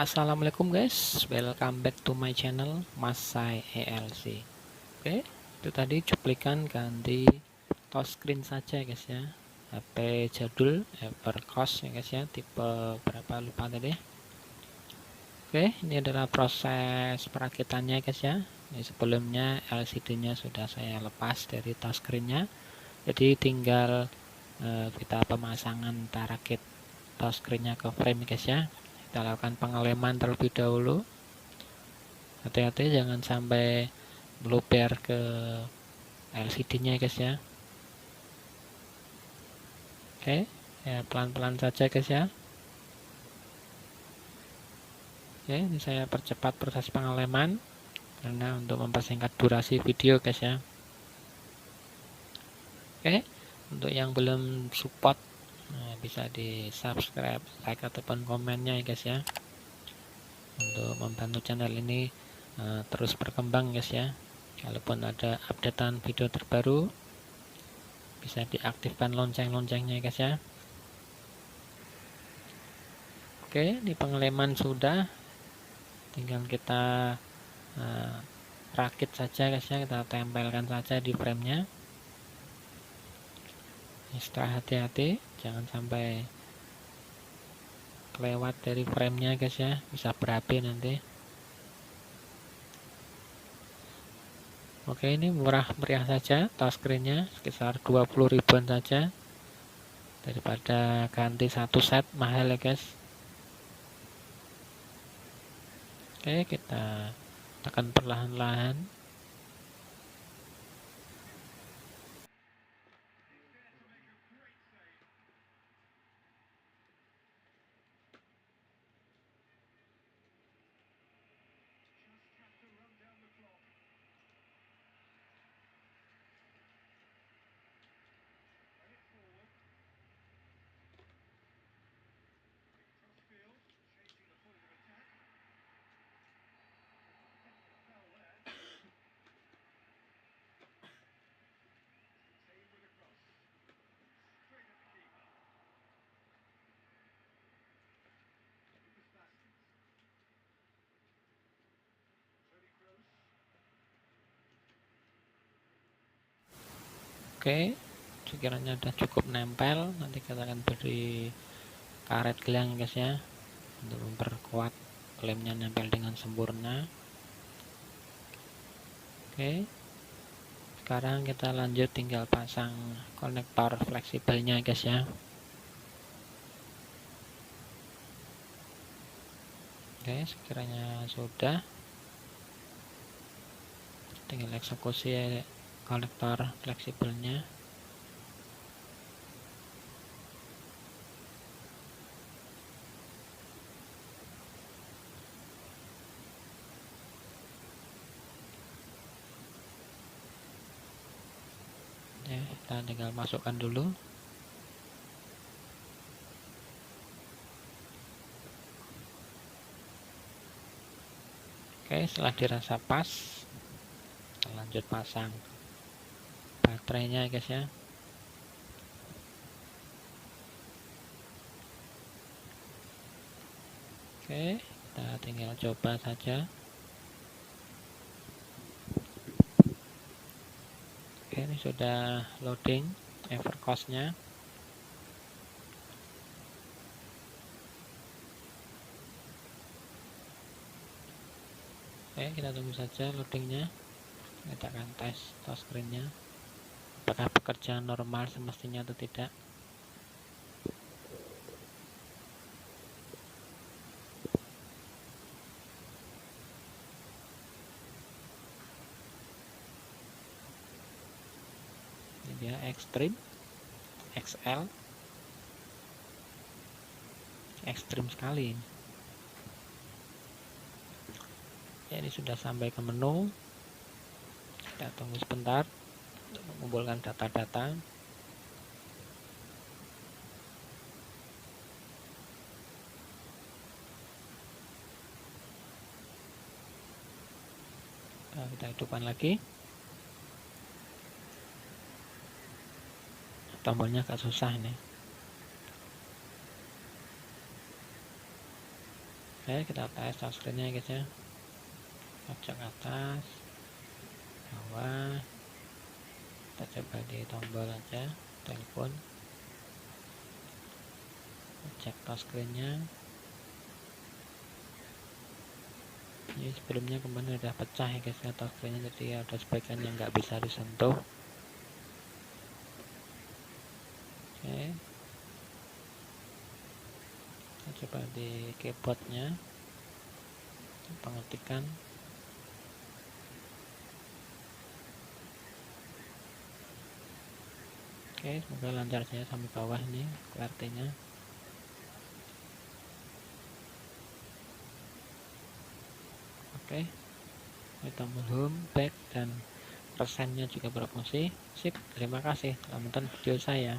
Assalamualaikum guys, welcome back to my channel Masai ELC. Oke, itu tadi cuplikan ganti touchscreen saja guys ya. HP jadul Evercost ya guys ya, tipe berapa lupa tadi. Oke, ini adalah proses perakitannya guys ya. Ini sebelumnya LCD-nya sudah saya lepas dari touchscreen-nya. Jadi tinggal kita pemasangan tarakit touchscreen-nya ke frame guys ya. Kita lakukan pengeleman terlebih dahulu. Hati-hati jangan sampai meluber ke LCD-nya guys ya. Oke, ya pelan-pelan saja guys ya. Oke, ini saya percepat proses pengeleman karena untuk mempersingkat durasi video guys ya. Oke, untuk yang belum support bisa di subscribe, like ataupun komennya ya guys ya, untuk membantu channel ini terus berkembang guys ya. Kalaupun ada updatean video terbaru, bisa diaktifkan lonceng-loncengnya guys ya. Oke, di pengeleman sudah, tinggal kita rakit saja guys ya, kita tempelkan saja di framenya. Setelah hati-hati jangan sampai kelewat dari framenya guys ya, bisa berapi nanti. Oke, ini murah meriah saja touchscreen-nya, sekitar 20 ribuan saja, daripada ganti satu set mahal ya guys. Oke, kita tekan perlahan-lahan. Oke, sekiranya sudah cukup nempel, nanti kita akan beri karet gelang guys ya, untuk memperkuat lemnya nempel dengan sempurna. Oke, sekarang kita lanjut, tinggal pasang konektor fleksibelnya guys ya. Oke, sekiranya sudah, tinggal eksekusi konektor fleksibelnya. Ya, kita tinggal masukkan dulu. Oke, setelah dirasa pas, kita lanjut pasang baterainya guys ya. Oke, kita tinggal coba saja. Oke, ini sudah loading Evercost-nya. Oke, kita tunggu saja loadingnya. Kita akan tes touchscreen-nya, apakah bekerja normal semestinya atau tidak. Ini dia Extreme XL, ekstrim sekali ini. Ya, ini sudah sampai ke menu. Kita tunggu sebentar untuk mengumpulkan data-data. Kita hidupkan lagi. Tombolnya agak susah ini. Oke, kita tes touchscreen-nya guys ya. Pojok atas, bawah. Kita coba di tombol aja, telepon. Cek touchscreen-nya. Ini sebelumnya kemarin udah pecah ya guys ya touchscreen-nya, jadi ada sebagian yang nggak bisa disentuh. Oke, kita coba di keyboardnya, pengetikan. Oke, semoga lancar saja sampai bawah ini QWERTY-nya. Oke, ini tombol home, back, dan persennya juga berfungsi. Sip, terima kasih telah menonton video saya.